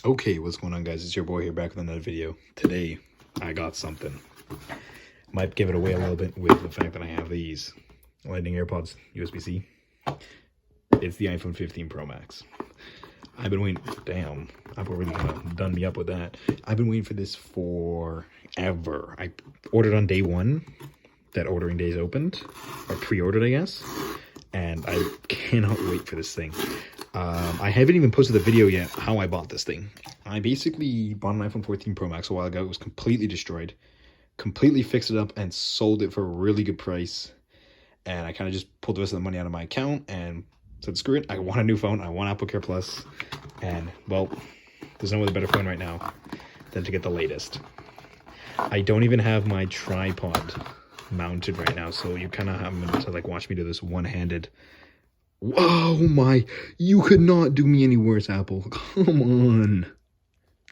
Okay, what's going on, guys? It's your boy here back with another video. Today, I got something. Might give it away a little bit with the fact that I have these Lightning AirPods USB-C. It's the iPhone 15 Pro Max. I've been waiting. Damn, Apple really kind of done me up with that. I've been waiting for this forever. I ordered on day one. That ordering days opened, or pre-ordered, I guess. And I cannot wait for this thing. I haven't even posted the video yet how I bought this thing. I basically bought an iPhone 14 Pro Max a while ago. It was completely destroyed. Completely fixed it up and sold it for a really good price. And I kind of just pulled the rest of the money out of my account and said, screw it. I want a new phone. I want Apple Care Plus. And, well, there's no other better phone right now than to get the latest. I don't even have my tripod mounted right now, so you kind of have to like watch me do this one-handed. Oh my, you could not do me any worse, Apple. Come on.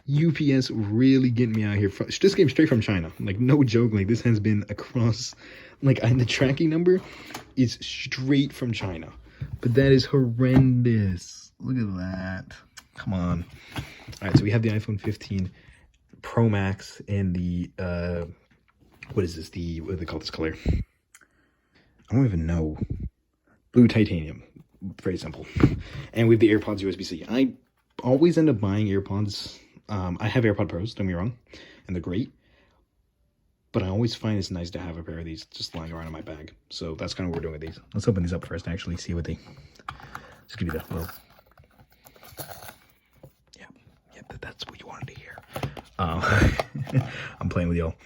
UPS really getting me out here. This came straight from China. Like, no joke. Like, this has been across, like, and the tracking number is straight from China. But that is horrendous. Look at that. Come on. All right, so we have the iPhone 15 Pro Max in the, what is this? What do they call this color? I don't even know. Blue titanium. Very simple. And we have the AirPods USB-C. I always end up buying AirPods. I have AirPod Pros, don't get me wrong, and they're great. But I always find it's nice to have a pair of these just lying around in my bag. So that's kind of what we're doing with these. Let's open these up first and actually see what they... Just give you that little... Yeah, that's what you wanted to hear. I'm playing with y'all.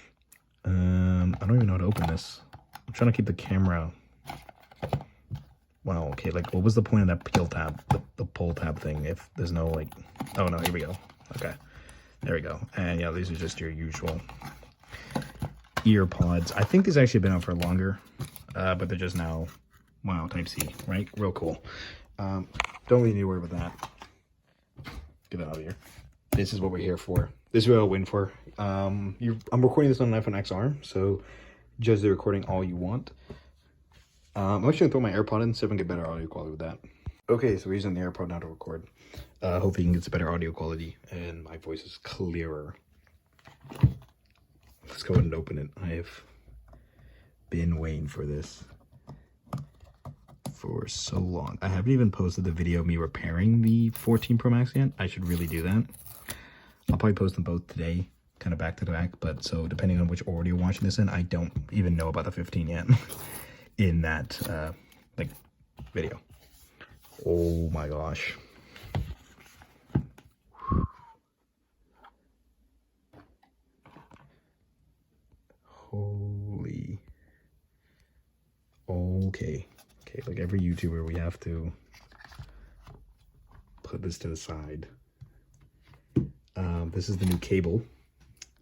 I don't even know how to open this. I'm trying to keep the camera... Wow, okay, like, what was the point of that peel tab, the pull tab thing, if there's no, like... Oh, no, here we go. Okay, there we go. And, yeah, these are just your usual ear pods. I think these actually have been out for longer, but they're just now, wow, Type-C, right? Real cool. Don't really need to worry about that. Get that out of here. This is what we're here for. This is what I'll win for. I'm recording this on an iPhone XR, so judge the recording all you want. I'm actually going to throw my AirPod in, see if I can get better audio quality with that. Okay, so we're using the AirPod now to record. Hopefully you can get some better audio quality and my voice is clearer. Let's go ahead and open it. I have been waiting for this for so long. I haven't even posted the video of me repairing the 14 Pro Max yet. I should really do that. I'll probably post them both today, kind of back to back. But so depending on which order you're watching this in, I don't even know about the 15 yet. In that like video. Oh my gosh. Holy. Okay, like every YouTuber, we have to put this to the side. This is the new cable,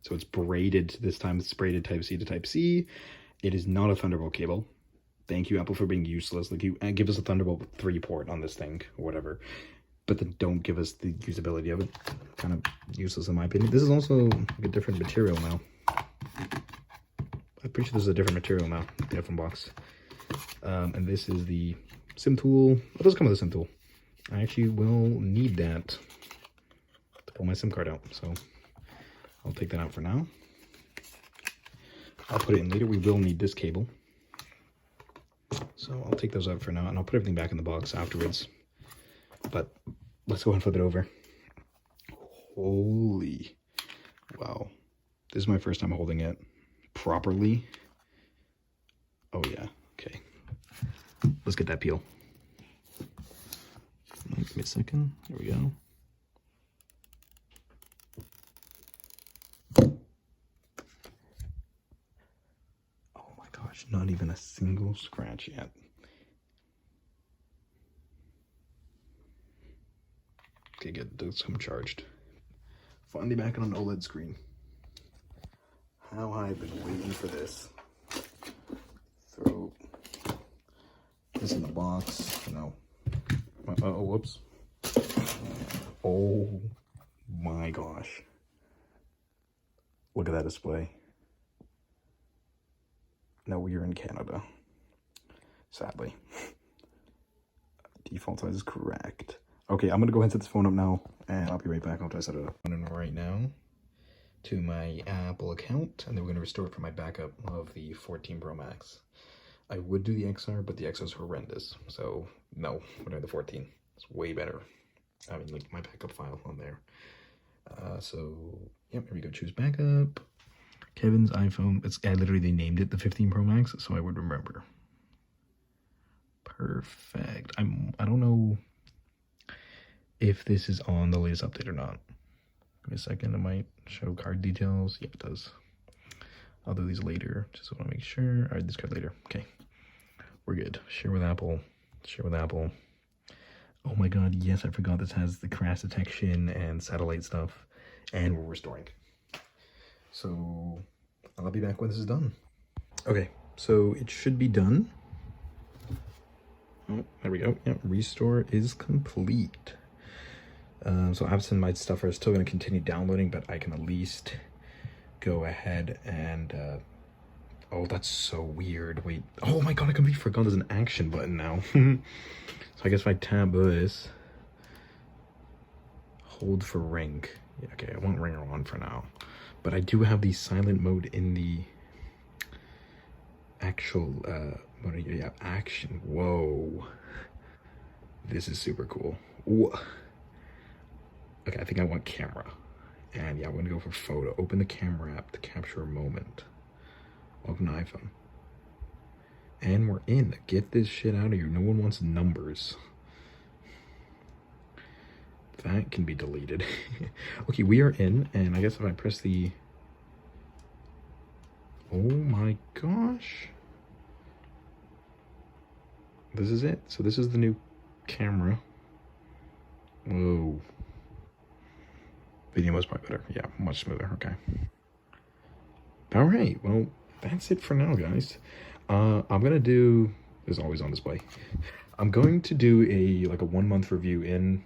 so it's braided this time. It's braided Type-C to Type-C. It is not a Thunderbolt cable. Thank you, Apple, for being useless. Like, you give us a Thunderbolt 3 port on this thing, or whatever. But then don't give us the usability of it. Kind of useless, in my opinion. This is also a different material now. I'm pretty sure this is a different material now, the iPhone box. And this is the SIM tool. It does come with a SIM tool. I actually will need that to pull my SIM card out. So I'll take that out for now. I'll put it in later. We will need this cable. So I'll take those out for now, and I'll put everything back in the box afterwards. But let's go and flip it over. Holy, wow. This is my first time holding it properly. Oh yeah, okay. Let's get that peel. Give me a second, there we go. Not even a single scratch yet. Okay, good. Those come charged. Finally back on an OLED screen. How I've been waiting for this. Throw this in the box. No. Oh, whoops. Oh my gosh. Look at that display. No, we're in Canada, sadly. Default size is correct. Okay, I'm gonna go ahead and set this phone up now, and I'll be right back. I'll try to set it up. I'm right now to my Apple account, and then we're gonna restore it from my backup of the 14 Pro Max. I would do the XR, but the XR is horrendous. So no, we're doing the 14. It's way better. I mean, like my backup file on there. So yep, here we go. Choose backup. Kevin's iPhone. It's literally they named it the 15 Pro Max, so I would remember. Perfect. I don't know if this is on the latest update or not. Give me a second. It might show card details. Yeah, it does. I'll do these later. Just want to make sure. All right, this card later. Okay, we're good. Share with Apple. Share with Apple. Oh my God, yes, I forgot this has the crash detection and satellite stuff, and we're restoring. So I'll be back when this is done. Okay, so it should be done. Oh, there we go. Yeah, restore is complete. So apps and my stuff are still going to continue downloading, but I can at least go ahead and oh, that's so weird. Wait, oh my God, I completely forgot there's an action button now. So I guess if I tab this, hold for ring. Yeah, okay, I won't ring on for now. But I do have the silent mode in the actual, what are you, yeah, action. Whoa. This is super cool. Ooh. Okay, I think I want camera. And yeah, I'm gonna go for photo. Open the camera app to capture a moment. Welcome to iPhone. And we're in. Get this shit out of here. No one wants numbers. That can be deleted. Okay, we are in, and I guess if I press the... Oh my gosh. This is it. So this is the new camera. Whoa. Video was probably better. Yeah, much smoother. Okay. All right. Well, that's it for now, guys. I'm gonna do, is always on display. I'm going to do a 1 month review in,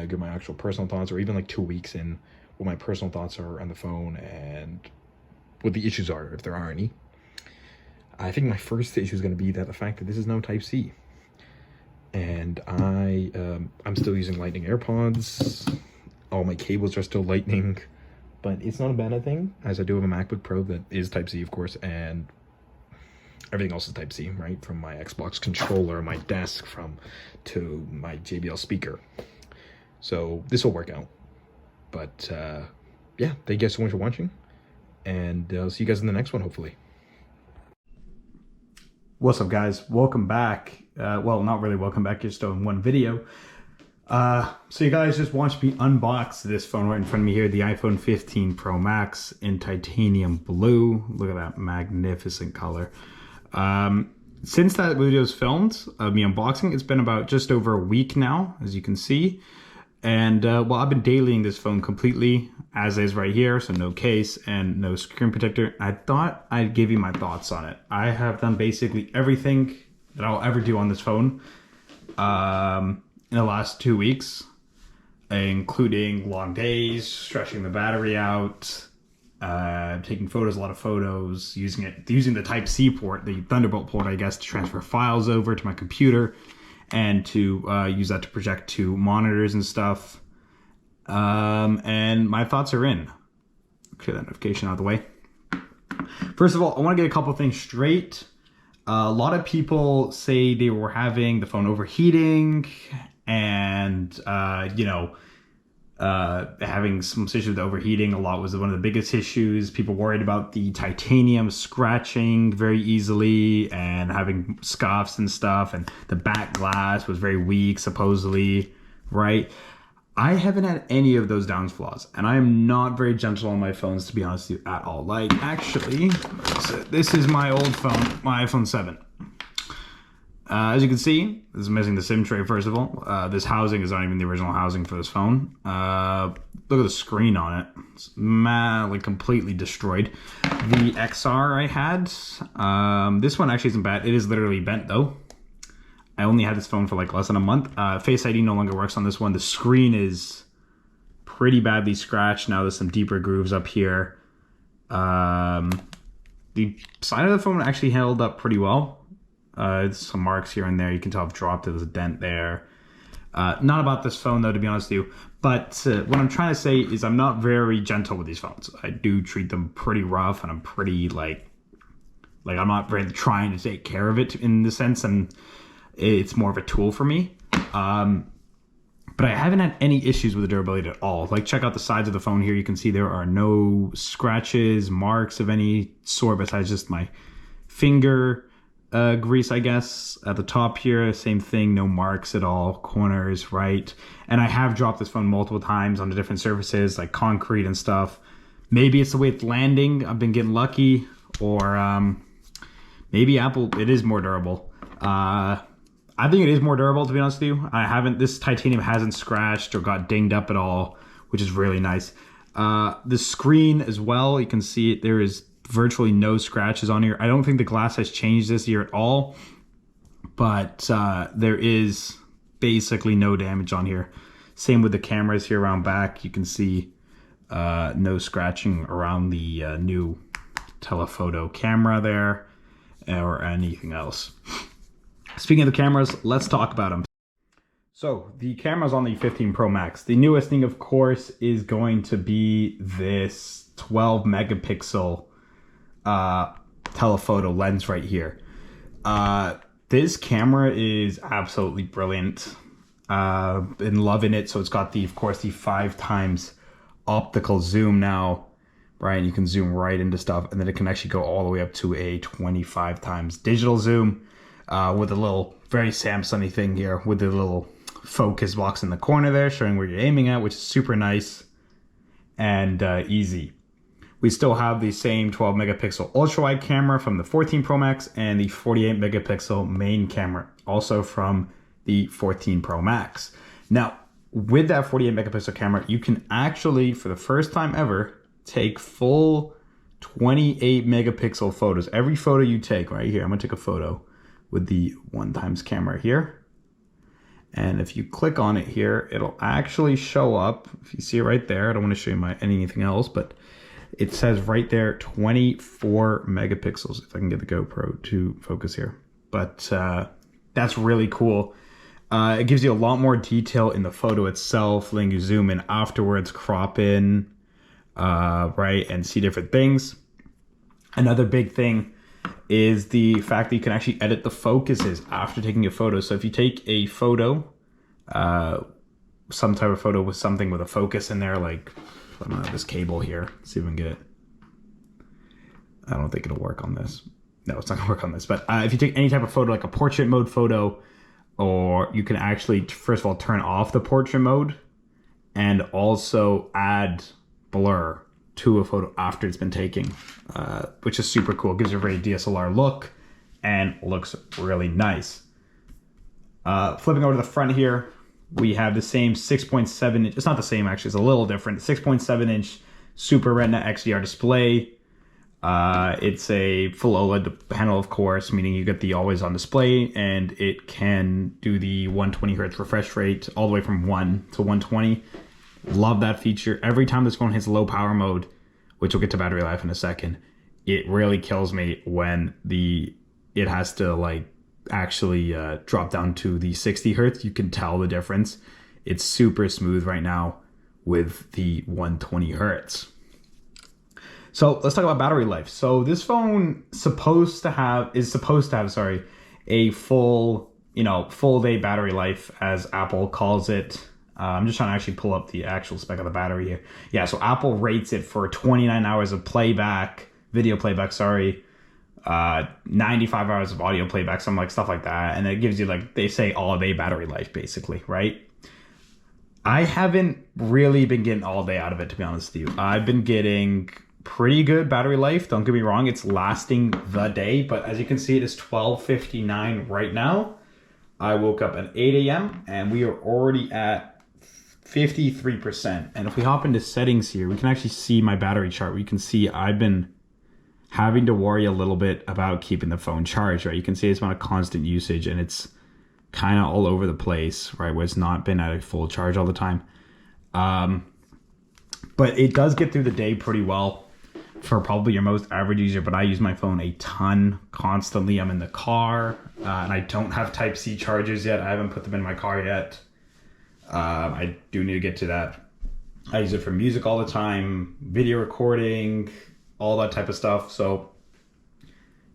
give my actual personal thoughts, or even like 2 weeks in, what my personal thoughts are on the phone and what the issues are, if there are any. I think my first issue is going to be that the fact that this is now Type-C, and I'm still using Lightning AirPods. All my cables are still Lightning, but it's not a bad thing, as I do have a MacBook Pro that is Type-C, of course, and everything else is Type-C, right? From my Xbox controller, my desk, to my JBL speaker. So this will work out. But yeah, thank you guys so much for watching, and I'll see you guys in the next one, hopefully. What's up, guys? Welcome back. Well, not really welcome back, just in one video. So you guys just watched me unbox this phone right in front of me here, the iPhone 15 Pro Max in titanium blue. Look at that magnificent color. Since that video was filmed of me unboxing, it's been about just over a week now, as you can see. And well, I've been dailying this phone completely as is right here, so no case and no screen protector. I thought I'd give you my thoughts on it. I have done basically everything that I'll ever do on this phone in the last 2 weeks, including long days, stretching the battery out, taking photos, a lot of photos, using the Type-C port, the Thunderbolt port, I guess, to transfer files over to my computer, and to use that to project to monitors and stuff. And my thoughts are in. Clear that notification out of the way. First of all, I want to get a couple things straight. A lot of people say they were having the phone overheating and, having some issues with overheating. A lot was one of the biggest issues. People worried about the titanium scratching very easily and having scuffs and stuff, and the back glass was very weak, supposedly, right? I haven't had any of those downfalls, and I am not very gentle on my phones, to be honest with you, at all. Like, actually, this is my old phone, my iPhone 7. As you can see, this is missing the SIM tray, first of all. This housing is not even the original housing for this phone. Look at the screen on it. It's completely destroyed. The XR I had, this one actually isn't bad. It is literally bent, though. I only had this phone for like less than a month. Face ID no longer works on this one. The screen is pretty badly scratched. Now there's some deeper grooves up here. The side of the phone actually held up pretty well. Some marks here and there. You can tell I've dropped it. There's a dent there. Not about this phone though, to be honest with you. But what I'm trying to say is I'm not very gentle with these phones. I do treat them pretty rough, and I'm pretty like I'm not really trying to take care of it in the sense, and it's more of a tool for me. But I haven't had any issues with the durability at all. Like, check out the sides of the phone here. You can see there are no scratches, marks of any sort besides just my finger grease, I guess. At the top here, same thing, no marks at all, corners, right? And I have dropped this phone multiple times onto different surfaces, like concrete and stuff. Maybe it's the way it's landing. I've been getting lucky, or maybe Apple, it is more durable. I think it is more durable, to be honest with you. This titanium hasn't scratched or got dinged up at all, which is really nice. The screen as well, you can see it, there is virtually no scratches on here. I don't think the glass has changed this year at all, but there is basically no damage on here. Same with the cameras here around back. You can see no scratching around the new telephoto camera there or anything else. Speaking of the cameras, let's talk about them. So the cameras on the 15 Pro Max. The newest thing, of course, is going to be this 12 megapixel telephoto lens right here. This camera is absolutely brilliant. Been loving it. So it's got the 5 times optical zoom now, right? You can zoom right into stuff, and then it can actually go all the way up to a 25 times digital zoom. With a little very Samsung-y thing here with the little focus box in the corner there showing where you're aiming at, which is super nice and easy. We still have the same 12 megapixel ultra wide camera from the 14 Pro Max and the 48 megapixel main camera also from the 14 Pro Max. Now, with that 48 megapixel camera, you can actually, for the first time ever, take full 28 megapixel photos. Every photo you take right here, I'm gonna take a photo with the 1x camera here, and if you click on it here, it'll actually show up. If you see it right there, I don't want to show you anything else, but it says right there 24 megapixels. If I can get the GoPro to focus here, but that's really cool. It gives you a lot more detail in the photo itself, letting you zoom in afterwards, crop in, right, and see different things. Another big thing is the fact that you can actually edit the focuses after taking a photo. So if you take a photo, some type of photo with something with a focus in there, like I don't know, this cable here, let's see if we can get it. I don't think it'll work on this. No, it's not gonna work on this. But if you take any type of photo, like a portrait mode photo, or you can actually, first of all, turn off the portrait mode and also add blur to a photo after it's been taken, which is super cool. It gives you a very DSLR look and looks really nice. Flipping over to the front here, we have the same 6.7 inch, it's not the same actually, it's a little different, 6.7 inch Super Retina XDR display. It's a full OLED panel, of course, meaning you get the always on display, and it can do the 120 hertz refresh rate all the way from 1 to 120. Love that feature. Every time this phone hits low power mode, which we'll get to battery life in a second, it really kills me when it has to like actually drop down to the 60 hertz. You can tell the difference. It's super smooth right now with the 120 hertz. So let's talk about battery life. So this phone is supposed to have a full day battery life, as Apple calls it. I'm just trying to actually pull up the actual spec of the battery here. Yeah, so Apple rates it for 29 hours of video playback, 95 hours of audio playback, something like stuff like that. And it gives you, like, they say all day battery life, basically, right? I haven't really been getting all day out of it, to be honest with you. I've been getting pretty good battery life. Don't get me wrong, it's lasting the day, but as you can see, it is 12:59 right now. I woke up at 8 a.m. and we are already at 53%. And if we hop into settings here, we can actually see my battery chart. We can see I've been having to worry a little bit about keeping the phone charged, right? You can see it's been a constant usage, and it's kind of all over the place, right? Where it's not been at a full charge all the time. But it does get through the day pretty well for probably your most average user, but I use my phone a ton constantly. I'm in the car, and I don't have Type-C chargers yet. I haven't put them in my car yet. I do need to get to that. I use it for music all the time, video recording, all that type of stuff. So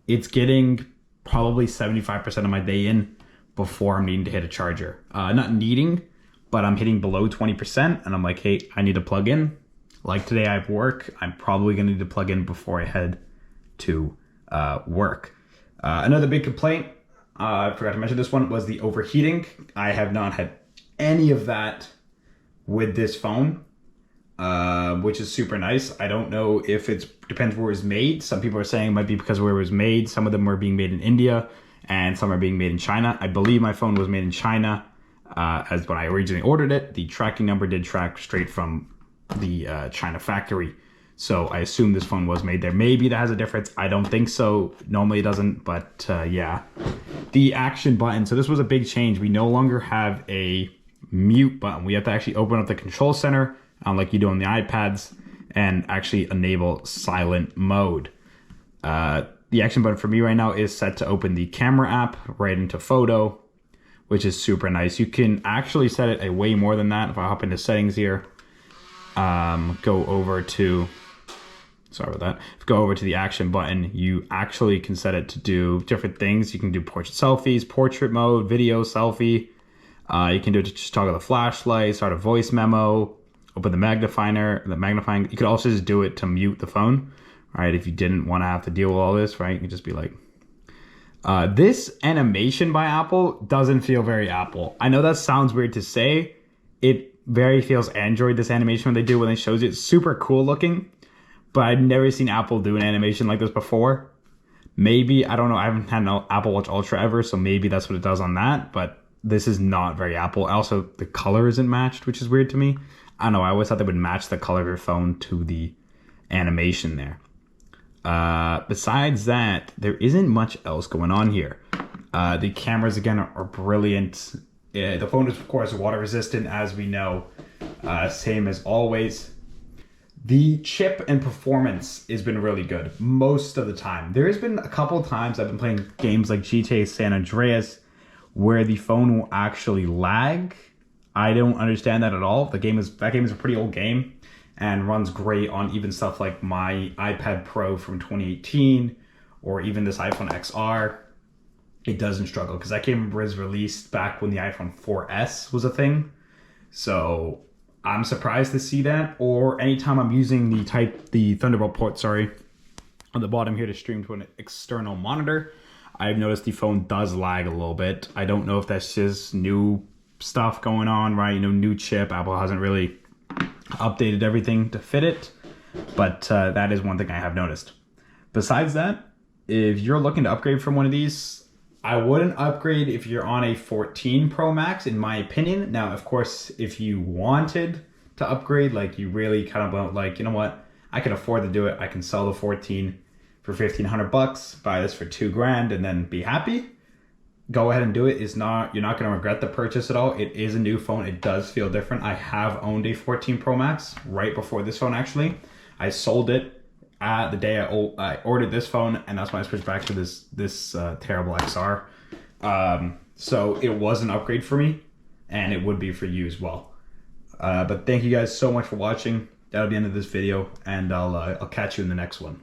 it's getting probably 75% of my day in before I'm needing to hit a charger. Not needing, but I'm hitting below 20%, and I'm like, hey, I need to plug in. Like today I have work. I'm probably going to need to plug in before I head to work. Another big complaint, I forgot to mention this one, was the overheating. I have not had any of that with this phone, which is super nice. I don't know if it depends where it was made. Some people are saying it might be because of where it was made. Some of them were being made in India and some are being made in China. I believe my phone was made in China as when I originally ordered it. The tracking number did track straight from the China factory. So I assume this phone was made there. Maybe that has a difference. I don't think so. Normally it doesn't, but yeah. The action button. So this was a big change. We no longer have a mute button. We have to actually open up the control center, like you do on the iPads, and actually enable silent mode. The action button for me right now is set to open the camera app right into photo, which is super nice. You can actually set it a way more than that. If I hop into settings here, go over to the action button, you actually can set it to do different things. You can do portrait selfies, portrait mode, video selfie. You can do it to just toggle the flashlight, start a voice memo, open the magnifying. You could also just do it to mute the phone, right? If you didn't want to have to deal with all this, right? You could just be like, this animation by Apple doesn't feel very Apple. I know that sounds weird to say. It very feels Android, this animation when they do, when it shows you. It's super cool looking, but I've never seen Apple do an animation like this before. Maybe, I don't know, I haven't had an Apple Watch Ultra ever, so maybe that's what it does on that, but this is not very Apple. Also, the color isn't matched, which is weird to me. I don't know, I always thought they would match the color of your phone to the animation there. Besides that, there isn't much else going on here. The cameras, again, are brilliant. The phone is, of course, water resistant, as we know. Same as always. The chip and performance has been really good most of the time. There has been a couple of times I've been playing games like GTA San Andreas where the phone will actually lag. I don't understand that at all. That game is a pretty old game and runs great on even stuff like my iPad Pro from 2018 or even this iPhone XR. It doesn't struggle because that game was released back when the iPhone 4S was a thing. So I'm surprised to see that. Or anytime I'm using the Thunderbolt port, on the bottom here to stream to an external monitor, I've noticed the phone does lag a little bit. I don't know if that's just new stuff going on, right? New chip. Apple hasn't really updated everything to fit it, but that is one thing I have noticed. Besides that, if you're looking to upgrade from one of these, I wouldn't upgrade if you're on a 14 Pro Max, in my opinion. Now, of course, if you wanted to upgrade, like you really kind of went like, you know what, I can afford to do it. I can sell the 14 for $1,500, buy this for $2,000, and then be happy. Go ahead and do it. You're not going to regret the purchase at all. It is a new phone. It does feel different. I have owned a 14 Pro Max right before this phone, actually. I sold it the day I ordered this phone, and that's when I switched back to this terrible XR. So it was an upgrade for me, and it would be for you as well. But thank you guys so much for watching. That'll be the end of this video, and I'll catch you in the next one.